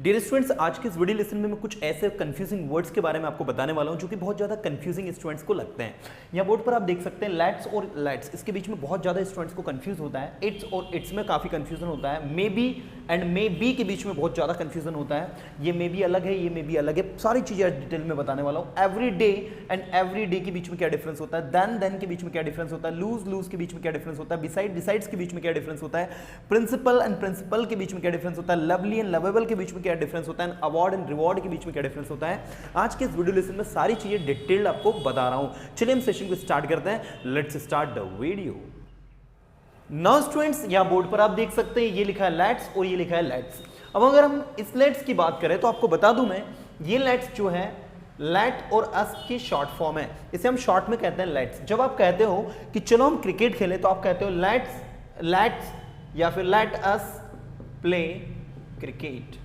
Dear students, आज के इस वीडियो लेसन में मैं कुछ ऐसे कंफ्यूजिंग वर्ड्स के बारे में आपको बताने वाला हूं जो कि बहुत ज़्यादा कंफ्यूजिंग स्टूडेंट्स को लगते हैं। यहाँ बोर्ड पर आप देख सकते हैं लेट्स और लेट्स, इसके बीच में बहुत ज़्यादा स्टूडेंट्स को कंफ्यूज होता है। इट्स और इट्स में काफ़ी कंफ्यूजन होता है। May be and may be के बीच में बहुत ज़्यादा कंफ्यूजन होता है। ये मे बी अलग है, ये मे बी अलग है, सारी चीज़ें डिटेल में बताने वाला हूँ। Every day and every day के बीच में क्या डिफरेंस होता है, देन के बीच में क्या डिफरेंस होता है, लूज के बीच में क्या डिफरेंस होता है, बिसाइड्स के बीच में क्या डिफरेंस होता है, प्रिंसिपल एंड प्रिंसिपल के बीच में क्या डिफरेंस होता है, लवली एंड लवेबल के बीच में क्या डिफरेंस होता है, अवार्ड एंड रिवॉर्ड के बीच में क्या डिफरेंस होता है। आज के इस वीडियो लेसन में सारी चीजें डिटेल्ड आपको बता रहा हूं। चलिए हम सेशन को स्टार्ट करते हैं। Let's start the video. Now students, यहां बोर्ड पर आप देख सकते हैं ये लिखा है लेट्स और ये लिखा है लेट्स। अब अगर हम इस लेट्स की बात करें तो आपको बता दूं मैं, ये लेट्स जो है लेट और अस की शॉर्ट फॉर्म है। इसे हम शॉर्ट में कहते हैं लेट्स। जब आप कहते हो कि चलो हम क्रिकेट खेलें तो आप कहते हो लेट्स या फिर लेट अस प्ले क्रिकेट।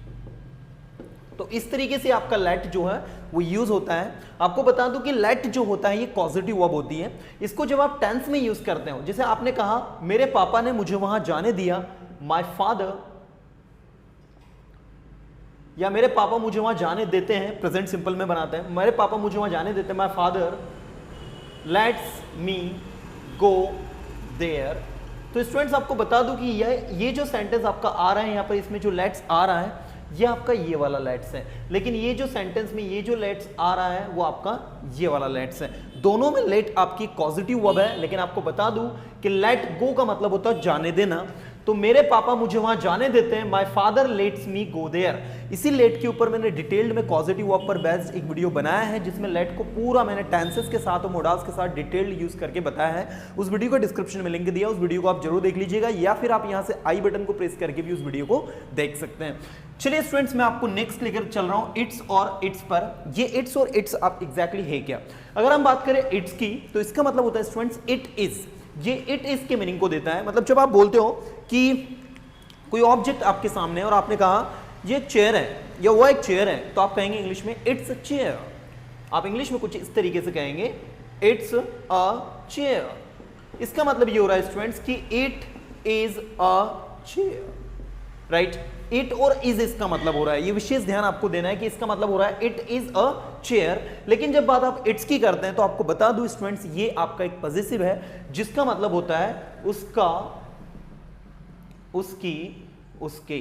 तो इस तरीके से आपका लेट जो है वो यूज होता है। आपको बता दूं कि लेट जो होता है ये पॉजिटिव वर्ब होती है। इसको जब आप टेंस में यूज करते हो, जैसे आपने कहा मेरे पापा ने मुझे वहां जाने दिया, माय फादर, या मेरे पापा मुझे वहां जाने देते हैं, प्रेजेंट सिंपल में बनाते हैं, मेरे पापा मुझे वहां जाने देते हैं, my father lets me go there. तो स्टूडेंट्स आपको बता दूं कि ये जो सेंटेंस आपका आ रहा है यहाँ पर, इसमें जो लेट्स आ रहा है ये आपका ये वाला लेट्स है, लेकिन ये जो सेंटेंस में ये जो लेट्स आ रहा है वो आपका ये वाला लेट्स है। दोनों में लेट आपकी पॉजिटिव वर्ब है, लेकिन आपको बता दूं कि लेट गो का मतलब होता है जाने देना। तो मेरे पापा मुझे वहां जाने देते हैं, my father lets me go there. इसी लेट के ऊपर मैंने डिटेल्ड में पॉजिटिव वर्ब पर बेस्ड एक वीडियो बनाया है, जिसमें लेट को पूरा मैंने टेंसेस के साथ और मोडाल्स के साथ डिटेल्ड यूज करके बताया है। उस वीडियो का डिस्क्रिप्शन में लिंक दिया, उस वीडियो को आप जरूर देख लीजिएगा, या फिर आप यहां से आई बटन को प्रेस करके भी उस वीडियो को देख सकते हैं। चलिए स्टूडेंट्स, मैं आपको नेक्स्ट लेकर चल रहा हूं इट्स और इट्स पर। ये इट्स और इट्स आप एग्जैक्टली है क्या? अगर हम बात करें इट्स की तो इसका मतलब होता है स्टूडेंट्स इट इज। ये इट इज के मीनिंग को देता है। मतलब जब आप बोलते हो कि कोई ऑब्जेक्ट आपके सामने है और आपने कहा ये एक चेयर है या वो एक चेयर है, तो आप कहेंगे इंग्लिश में इट्स अ चेयर। आप इंग्लिश में कुछ इस तरीके से कहेंगे इट्स अ चेयर। इसका मतलब ये हो रहा है स्टूडेंट्स कि it is a chair, right. It और इज इसका मतलब हो रहा है, ये विशेष ध्यान आपको देना है कि इसका मतलब हो रहा है इट इज अ चेयर। लेकिन जब बात आप इट्स की करते हैं तो आपको बता दूं स्टूडेंट्स, ये आपका एक पॉजिटिव है, जिसका मतलब होता है उसका, उसकी, उसके।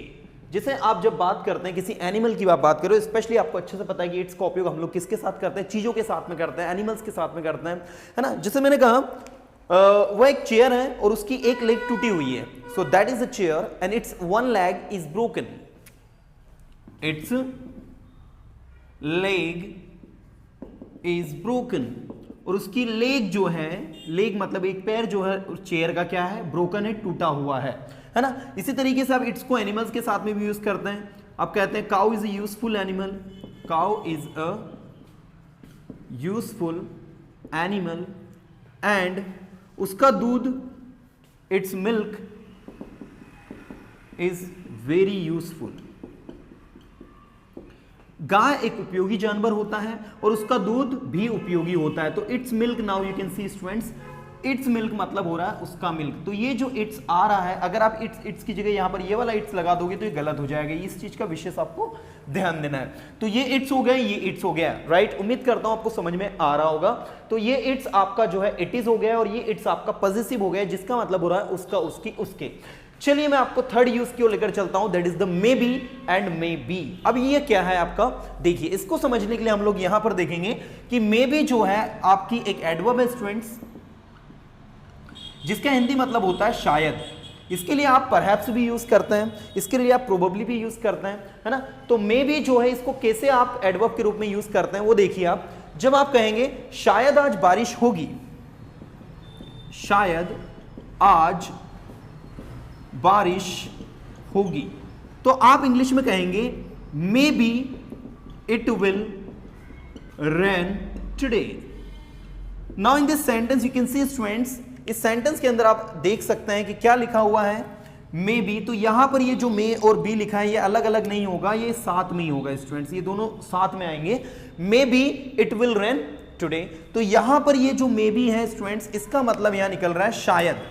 जैसे आप जब बात करते हैं किसी एनिमल की बात करो, स्पेशली आपको अच्छे से पता है कि इट्स का उपयोग हम लोग किसके साथ करते हैं, चीजों के साथ में करते हैं, एनिमल्स के साथ में करते हैं, है ना। जैसे मैंने कहा वो एक चेयर है और उसकी एक लेग टूटी हुई है, so that is a chair and it's one leg is broken. It's leg is broken, और उसकी लेग जो है, लेग मतलब एक पैर जो है उस चेयर का क्या है, ब्रोकन है, टूटा हुआ है ना। इसी तरीके से आप इट्स को एनिमल्स के साथ में भी यूज करते हैं। आप कहते हैं cow is a useful animal, cow is a useful animal and उसका दूध, it's milk is very useful. गाय एक उपयोगी जानवर होता है और उसका दूध भी उपयोगी होता है। तो it's milk, now you can see students, it's milk मतलब हो रहा है उसका मिल्क। तो ये जो इट्स आ रहा है, अगर आप इट्स की जगह यहां पर ये वाला इट्स लगा दोगे तो ये गलत हो जाएगा। इस चीज का विशेष आपको ध्यान देना है। तो ये इट्स हो गया, ये इट्स हो गया, राइट। उम्मीद करता हूं आपको समझ में आ रहा होगा। तो ये इट्स आपका जो है इट इज हो गया और ये इट्स आपका पॉजिटिव हो गया, जिसका मतलब हो रहा है उसका, उसकी, उसके। चलिए मैं आपको थर्ड यूज की ओर लेकर चलता हूं, that is the may be and may be. अब ये क्या है आपका, देखिए इसको समझने के लिए हम लोग यहां पर देखेंगे कि मे बी जो है आपकी एक एडवर्ब है स्टूडेंट्स, जिसका हिंदी मतलब होता है शायद। इसके लिए आप परहैप्स भी यूज करते हैं, इसके लिए आप प्रोबेबली भी यूज करते हैं, है ना। तो मे बी जो है इसको कैसे आप एडवर्ब के रूप में यूज करते हैं वो देखिए आप। जब आप कहेंगे शायद आज बारिश होगी, शायद आज बारिश होगी, तो आप इंग्लिश में कहेंगे may be it will rain today. Now in this sentence you can see students, इस सेंटेंस के अंदर आप देख सकते हैं कि क्या लिखा हुआ है, मे बी। तो यहां पर ये जो मे और बी लिखा है ये अलग अलग नहीं होगा, ये साथ में ही होगा स्टूडेंट्स, ये दोनों साथ में आएंगे। May be it will rain today, तो यहां पर ये जो मे बी है स्टूडेंट्स, इसका मतलब यहां निकल रहा है शायद।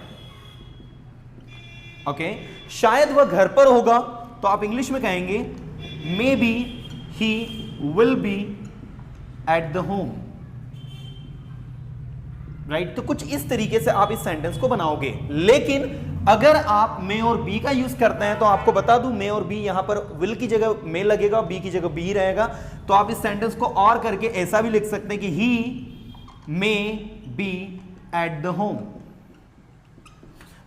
ओके, शायद वह घर पर होगा, तो आप इंग्लिश में कहेंगे may be he will be at the home, right. तो कुछ इस तरीके से आप इस सेंटेंस को बनाओगे। लेकिन अगर आप मे और बी का यूज करते हैं तो आपको बता दूं, मे और बी यहां पर विल की जगह मे लगेगा, बी की जगह बी रहेगा। तो आप इस सेंटेंस को और करके ऐसा भी लिख सकते हैं कि he may be at the home.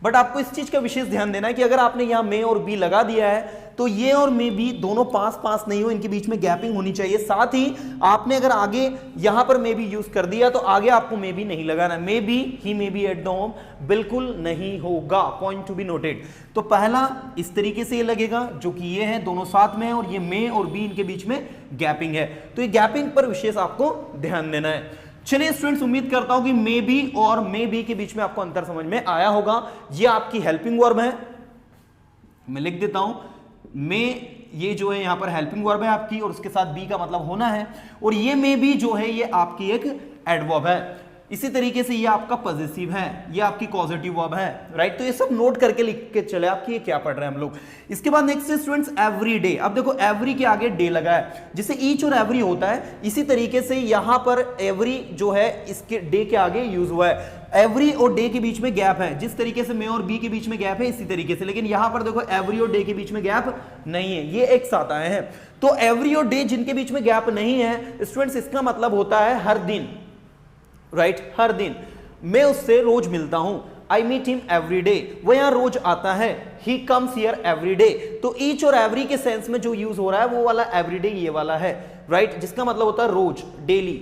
But आपको इस चीज का विशेष ध्यान देना है कि अगर आपने यहां मे और बी लगा दिया है तो ये और मे बी दोनों पास पास नहीं हो, इनके बीच में गैपिंग होनी चाहिए। साथ ही आपने अगर आगे यहां पर मे बी यूज कर दिया तो आगे आपको मे बी नहीं लगाना। May be, he may be at the home बिल्कुल नहीं होगा, पॉइंट टू बी नोटेड। तो पहला इस तरीके से ये लगेगा जो कि ये है, दोनों साथ में है, और ये मे और बी इनके बीच में गैपिंग है। तो ये गैपिंग पर विशेष आपको ध्यान देना है। चलिए स्टूडेंट्स, उम्मीद करता हूं कि मे बी और मे बी के बीच में आपको अंतर समझ में आया होगा। ये आपकी हेल्पिंग वर्ब है, मैं लिख देता हूं मे, ये जो है यहां पर हेल्पिंग वर्ब है आपकी, और उसके साथ बी का मतलब होना है। और ये मे बी जो है ये आपकी एक एडवर्ब है। इसी तरीके से ये आपका पॉजिटिव है, ये आपकी पॉजिटिव वर्ब है, राइट। तो ये सब नोट करके लिख के चले आप कि ये क्या पढ़ रहे हैं हम लोग। इसके बाद नेक्स्ट स्टूडेंट्स एवरी डे। अब देखो एवरी के आगे डे लगा है, जिसे ईच और एवरी होता है, इसी तरीके से यहां पर एवरी जो है इसके डे के आगे यूज हुआ है। एवरी और डे के बीच में गैप है, जिस तरीके से मे और बी के बीच में गैप है इसी तरीके से, लेकिन यहां पर देखो एवरी और डे के बीच में गैप नहीं है, ये एक साथ आए हैं। तो एवरी और डे जिनके बीच में गैप नहीं है स्टूडेंट्स, इसका मतलब होता है हर दिन, राइट, हर दिन। मैं उससे रोज मिलता हूं, I meet him every day, वो यहां रोज आता है, he comes here every day. तो ईच और एवरी के सेंस में जो यूज हो रहा है वो वाला एवरी डे ये वाला है, राइट, जिसका मतलब होता है रोज, डेली,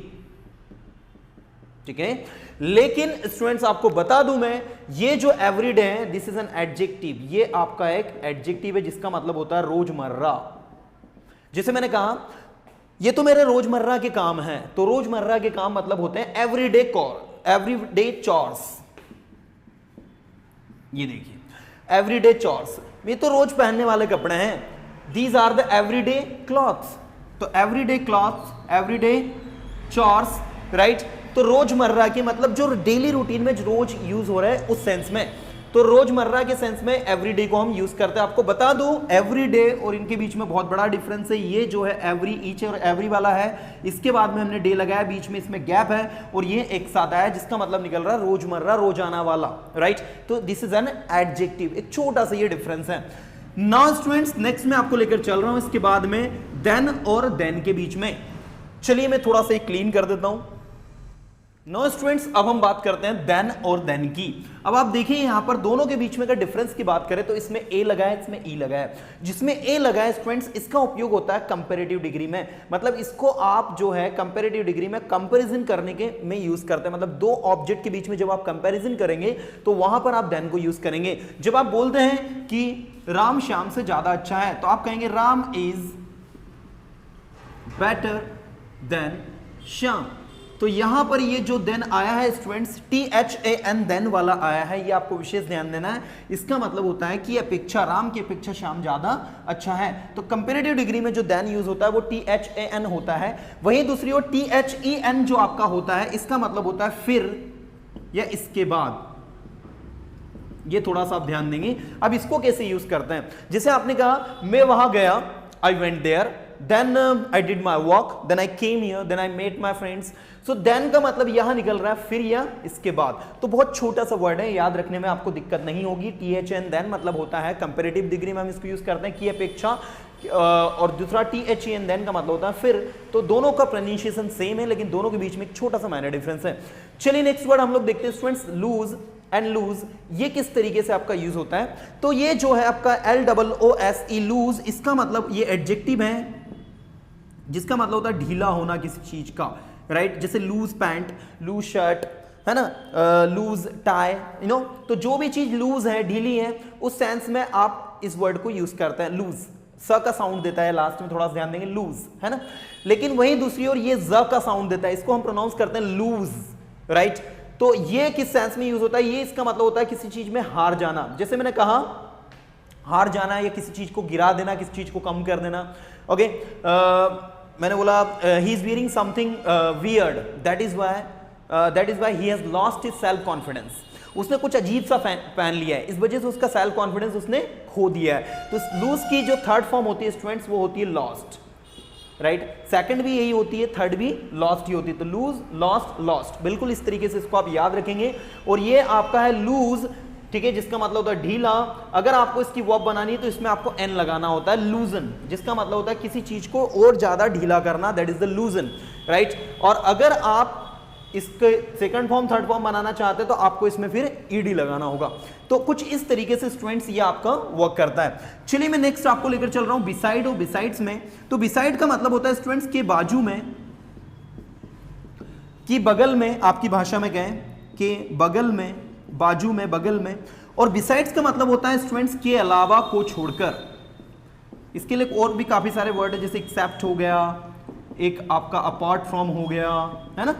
ठीक है। लेकिन स्टूडेंट्स आपको बता दूं मैं, ये जो एवरी डे है दिस इज एन एडजेक्टिव, ये आपका एक एडजेक्टिव है जिसका मतलब होता है रोजमर्रा। जैसे मैंने कहा ये तो मेरे रोजमर्रा के काम हैं, तो रोजमर्रा के काम मतलब होते हैं एवरीडे कॉर, एवरीडे चॉर्स। ये देखिए एवरीडे चॉर्स, ये तो रोज पहनने वाले कपड़े हैं, these are the everyday clothes. तो everyday clothes, everyday chores, right. तो रोजमर्रा के मतलब जो डेली रूटीन में रोज यूज हो रहा है उस सेंस में, तो रोजमर्रा के सेंस में एवरीडे को हम यूज करते हैं। आपको बता दूं एवरीडे और इनके बीच में बहुत बड़ा डिफरेंस है। ये जो है एवरी, ईच और एवरी वाला है, इसके बाद में हमने डे लगाया, बीच में इसमें गैप है, और ये एक साथ आया जिसका मतलब निकल रहा है रोजमर्रा, रोजाना वाला, राइट। तो दिस इज एन एडजेक्टिव, एक छोटा सा ये डिफरेंस है। नाउ स्टूडेंट्स नेक्स्ट में आपको लेकर चल रहा हूं इसके बाद में देन और देन के बीच में। चलिए मैं थोड़ा सा क्लीन कर देता हूं। नो स्टूडेंट्स, अब हम बात करते हैं देन और देन की। अब आप देखिए यहां पर दोनों के बीच में अगर डिफरेंस की बात करें तो इसमें ए लगा है, इसमें ई लगा है। जिसमें ए लगा है स्टूडेंट्स, इसका उपयोग होता है कंपैरेटिव डिग्री में, मतलब इसको आप जो है कंपैरेटिव डिग्री में कंपैरिजन करने के में यूज करते हैं। मतलब दो ऑब्जेक्ट के बीच में जब आप कंपैरिजन करेंगे तो वहां पर आप देन को यूज करेंगे। जब आप बोलते हैं कि राम श्याम से ज्यादा अच्छा है, तो आप कहेंगे Ram is better than Shyam. तो यहां पर ये जो देन आया है स्टूडेंट्स, THAN देन वाला आया है, ये आपको विशेष ध्यान देना है। इसका मतलब होता है कि अपेक्षा, राम की अपेक्षा श्याम ज्यादा अच्छा है। तो कंपैरेटिव डिग्री में जो देन यूज होता है वो THAN होता है। वहीं दूसरी ओर THEN जो आपका होता है, इसका मतलब होता है फिर या इसके बाद। ये थोड़ा सा आप ध्यान देंगे। अब इसको कैसे यूज करते हैं, जैसे आपने कहा मैं वहां गया, I went there, then I did my walk, then I came here, then I met my friends। so then का मतलब यहां निकल रहा है फिर या इसके बाद। तो बहुत छोटा सा वर्ड है, याद रखने में आपको दिक्कत नहीं होगी। THAN then मतलब होता है कंपैरेटिव डिग्री में हम इसको यूज करते हैं की अपेक्षा, और दूसरा THAN then का मतलब होता है फिर। तो दोनों का प्रोनाउंसिएशन सेम है, लेकिन दोनों के बीच में एक छोटा सा माइनर डिफरेंस है। चलिए नेक्स्ट वर्ड हम लोग देखते हैं स्टूडेंट्स, लूज एंड लूज। ये किस तरीके से आपका यूज होता है, तो ये जो है आपका LOOSE लूज, इसका मतलब ये एडजेक्टिव है जिसका मतलब होता है ढीला होना किसी चीज का, राइट। जैसे लूज पैंट, लूज शर्ट, है ना, लूज टाई, यू नो। तो जो भी चीज लूज है, ढीली है, उस सेंस में आप इस वर्ड को यूज करते हैं। लूज, स का साउंड देता है लास्ट में, थोड़ा सा ध्यान देंगे, लूज, है ना। लेकिन वहीं दूसरी ओर ये ज का साउंड देता है, इसको हम प्रोनाउंस करते हैं लूज, राइट। तो ये किस सेंस में यूज होता है, ये इसका मतलब होता है किसी चीज में हार जाना। जैसे मैंने कहा हार जाना या किसी चीज को गिरा देना, किसी चीज को कम कर देना, ओके। मैंने बोला he is wearing something weird, that is why he has lost his self confidence. उसने कुछ अजीब सा पहन लिया है, इस वजह से उसका सेल्फ कॉन्फिडेंस उसने खो दिया है। तो लूज की जो थर्ड फॉर्म होती है स्टूडेंट्स वो होती है लॉस्ट, राइट। सेकंड भी यही होती है, थर्ड भी लॉस्ट ही होती है। तो लूज, लॉस्ट, लॉस्ट, बिल्कुल इस तरीके से इसको आप याद रखेंगे। और ये आपका है लूज, ठीक है, जिसका मतलब होता है ढीला। अगर आपको इसकी वर्ब बनानी है तो इसमें आपको एन लगाना होता है, लूजन, जिसका मतलब होता है किसी चीज को और ज्यादा ढीला करना, दैट इज द लूजन, राइट। और अगर आप इसके सेकंड फॉर्म थर्ड फॉर्म बनाना चाहते हैं तो आपको इसमें फिर ईडी लगाना होगा। तो कुछ इस तरीके से स्टूडेंट्स ये आपका वर्क करता है। चलिए मैं नेक्स्ट आपको लेकर चल रहा हूं बिसाइड और बिसाइड्स में। तो बिसाइड का मतलब होता है स्टूडेंट्स के बाजू में, कि बगल में, आपकी भाषा में कहें कि बगल में, बाजू में, बगल में। और बिसाइड्स का मतलब होता है स्टूडेंट्स के अलावा को छोड़कर। इसके लिए और भी काफी सारे वर्ड है, जैसे एक्सेप्ट हो गया, एक आपका अपार्ट फ्रॉम हो गया, है ना।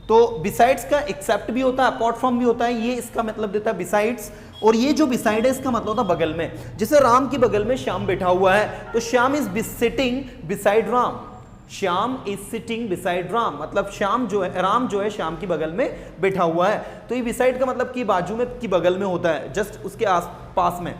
तो बिसाइड्स का एक्सेप्ट भी होता है, अपार्ट फ्रॉम भी होता है, ये इसका मतलब देता है बिसाइड्स। और ये जो बिसाइड है इसका मतलब होता है बगल में। जैसे राम की बगल में श्याम बैठा हुआ है, तो Shyam is sitting beside Ram, Shyam is sitting beside Ram, मतलब श्याम जो है, राम जो है श्याम की बगल में बैठा हुआ है। तो ये बिसाइड का मतलब कि बाजू में, की बगल में होता है, जस्ट उसके आस पास में।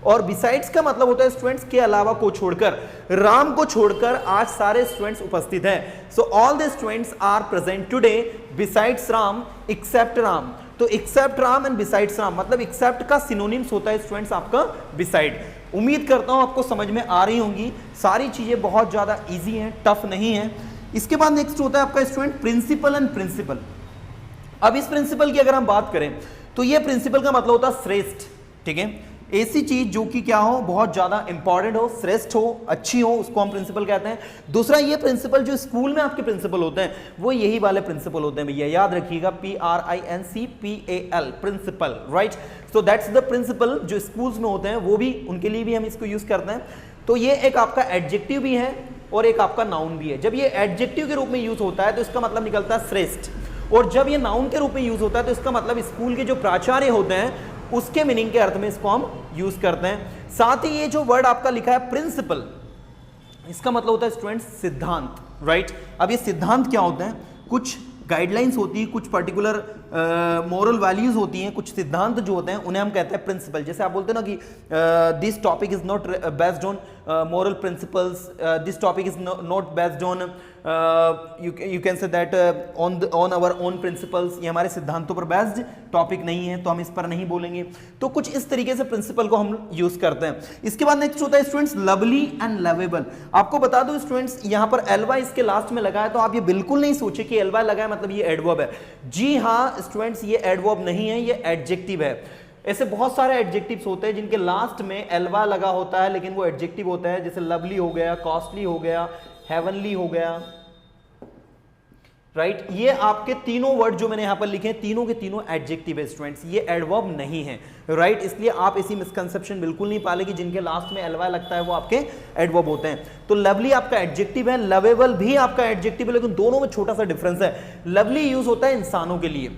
और बिसाइड्स का मतलब होता है स्टूडेंट्स के अलावा को छोड़कर। राम को छोड़कर आज सारे स्टूडेंट्स उपस्थित हैं। So all the students are present today besides Ram except Ram. तो except Ram and besides Ram, मतलब एक्सेप्ट का सिनोनिम्स होता है स्टूडेंट्स आपका बिसाइड। उम्मीद करता हूं आपको समझ में आ रही होंगी, सारी चीजें बहुत ज्यादा इजी हैं, टफ नहीं है। इसके बाद नेक्स्ट होता है आपका स्टूडेंट प्रिंसिपल एंड प्रिंसिपल। अब इस प्रिंसिपल की अगर हम बात करें तो ये प्रिंसिपल का मतलब होता है श्रेष्ठ, ठीक है, ऐसी चीज जो कि क्या हो, बहुत ज्यादा इंपॉर्टेंट हो, श्रेष्ठ हो, अच्छी हो, उसको हम प्रिंसिपल कहते हैं। दूसरा ये प्रिंसिपल जो स्कूल में आपके प्रिंसिपल होते हैं वो यही वाले प्रिंसिपल होते हैं भैया, याद रखिएगा, PRINCPAL, principal, right. So that's the principal जो स्कूल्स में होते हैं, वो भी, उनके लिए भी हम इसको यूज करते हैं। तो ये एक आपका एडजेक्टिव भी है और एक आपका नाउन भी है। जब ये एडजेक्टिव के रूप में यूज होता है तो इसका मतलब निकलता है श्रेष्ठ, और जब ये नाउन के रूप में यूज होता है तो इसका मतलब स्कूल के जो प्राचार्य होते हैं उसके मीनिंग के अर्थ में इसको हम यूज करते हैं। साथ ही ये जो वर्ड आपका लिखा है प्रिंसिपल, इसका मतलब होता है स्टूडेंट्स सिद्धांत, राइट। अब ये सिद्धांत क्या होते हैं, कुछ गाइडलाइंस होती है, कुछ पर्टिकुलर मोरल वैल्यूज होती हैं, कुछ सिद्धांत जो होते हैं उन्हें हम कहते हैं प्रिंसिपल। जैसे आप बोलते हैं ना कि this topic is not based on moral principles, this topic is not based on, you can say that on our own principles, ये हमारे सिद्धांतों पर बेस्ड टॉपिक नहीं है तो हम इस पर नहीं बोलेंगे। तो कुछ इस तरीके से प्रिंसिपल को हम यूज करते हैं। इसके बाद नेक्स्ट होता है स्टूडेंट्स लवली एंड लवेबल। आपको बता दो स्टूडेंट्स, यहां पर एलवाई इसके लास्ट में लगा है, तो आप ये बिल्कुल नहीं सोचे कि एलवाई लगा है मतलब ये एडवर्ब है। जी हाँ स्टूडेंट्स, ये एडवर्ब नहीं है, ये एडजेक्टिव है। ऐसे बहुत सारे एडजेक्टिव्स होते हैं जिनके लास्ट में एलवा लगा होता है लेकिन वो एडजेक्टिव होता है, जैसे लवली हो गया, कॉस्टली हो गया, हेवनली हो गया, राइट। ये आपके तीनों वर्ड जो मैंने यहां पर लिखे हैं, तीनों के तीनों एडजेक्टिव है स्टूडेंट्स, ये एडवर्ब नहीं है, राइट। इसलिए आप ऐसी मिसकंसेप्शन बिल्कुल नहीं पाले कि जिनके लास्ट में एलवा लगता है वो आपके एडवर्ब होते हैं। तो लवली आपका एडजेक्टिव है, लवेबल भी आपका एडजेक्टिव है, लेकिन दोनों में छोटा सा डिफरेंस है। लवली यूज होता है इंसानों के लिए,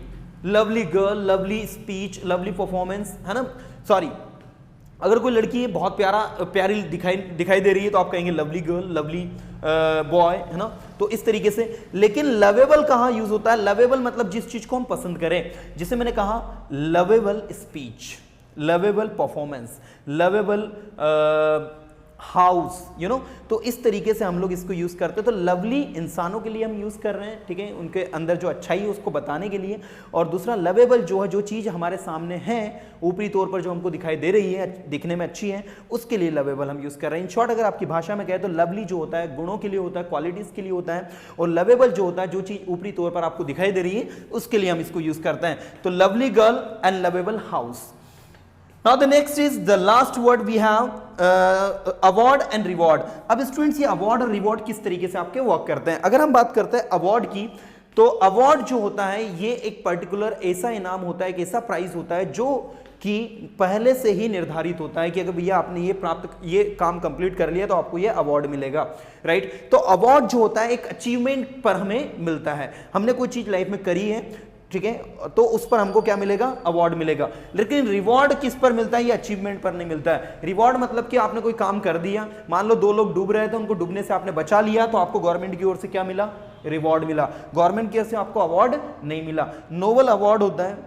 lovely girl, lovely speech, lovely performance, है ना, सॉरी, अगर कोई लड़की बहुत प्यारी दिखाई दे रही है तो आप कहेंगे लवली गर्ल, लवली बॉय, है ना। तो इस तरीके से। लेकिन लवेबल कहां यूज होता है, लवेबल मतलब जिस चीज को हम पसंद करें, जिसे मैंने कहा lovable speech, lovable performance, lovable house, you know. तो इस तरीके से हम लोग इसको यूज करते हैं। तो लवली इंसानों के लिए हम यूज कर रहे हैं, ठीक है, उनके अंदर जो अच्छाई है उसको बताने के लिए। और दूसरा लवेबल जो है, जो चीज हमारे सामने है ऊपरी तौर पर जो हमको दिखाई दे रही है, दिखने में अच्छी है, उसके लिए लवेबल हम यूज कर रहे हैं। इन शॉर्ट अगर आपकी भाषा में कहे तो लवली जो होता है गुणों के लिए होता है, क्वालिटीज के लिए होता है, और लवेबल जो होता है जो चीज ऊपरी तौर पर आपको दिखाई दे रही है उसके लिए हम इसको यूज करते हैं। तो lovely girl and lovable house. Now the next is the last word we have award and reward. अब स्टूडेंट्स ये अवार्ड और रिवॉर्ड किस तरीके से आपके वर्क करते हैं। अगर हम बात करते हैं अवार्ड की, तो अवार्ड जो होता है ये एक पर्टिकुलर ऐसा इनाम होता है, एक ऐसा प्राइज होता है जो कि पहले से ही निर्धारित होता है कि अगर भैया आपने ये काम कंप्लीट कर लिया तो आपको ये अवार्ड मिलेगा, राइट। तो अवार्ड जो होता है एक अचीवमेंट पर हमें मिलता है, हमने कोई चीज लाइफ में करी है, ठीक है, तो उस पर हमको क्या मिलेगा, अवार्ड मिलेगा। लेकिन रिवॉर्ड किस पर मिलता है, ये अचीवमेंट पर नहीं मिलता है। रिवॉर्ड मतलब कि आपने कोई काम कर दिया, मान लो 2 लोग डूब रहे थे, उनको डूबने से आपने बचा लिया, तो आपको गवर्नमेंट की ओर से क्या मिला, रिवॉर्ड मिला। गवर्नमेंट की ओर से आपको अवार्ड नहीं मिला। नोबल अवार्ड होता है,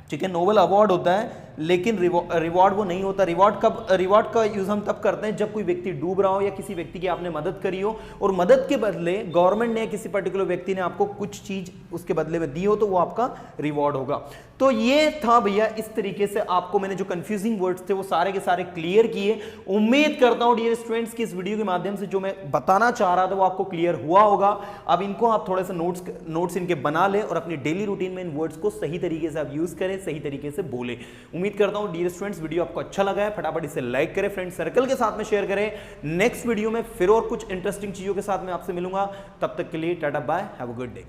ठीक है, नोबेल अवार्ड होता है लेकिन रिवॉर्ड वो नहीं होता। रिवॉर्ड का यूज हम तब करते हैं जब कोई व्यक्ति डूब रहा हो या किसी व्यक्ति की आपने मदद करी हो और मदद के बदले गवर्नमेंट ने किसी पर्टिकुलर व्यक्ति ने आपको कुछ चीज उसके बदले में दी हो तो वो आपका रिवॉर्ड होगा। तो ये था भैया, इस तरीके से आपको मैंने जो कंफ्यूजिंग वर्ड्स थे वो सारे के सारे क्लियर किए। उम्मीद करता हूं डियर स्टूडेंट्स की इस वीडियो के माध्यम से जो मैं बताना चाह रहा था वो आपको क्लियर हुआ होगा। अब इनको आप थोड़े से नोट्स इनके बना ले और अपनी डेली रूटीन में इन वर्ड्स को सही तरीके से आप यूज करें, सही तरीके से बोले। उम्मीद करता हूं डियर स्टूडेंट्स वीडियो आपको अच्छा लगा है, फटाफट इसे लाइक करें, फ्रेंड सर्कल के साथ में शेयर करें। नेक्स्ट वीडियो में फिर और कुछ इंटरेस्टिंग चीजों के साथ मैं आपसे मिलूंगा, तब तक के लिए टाटा bye, have a good day.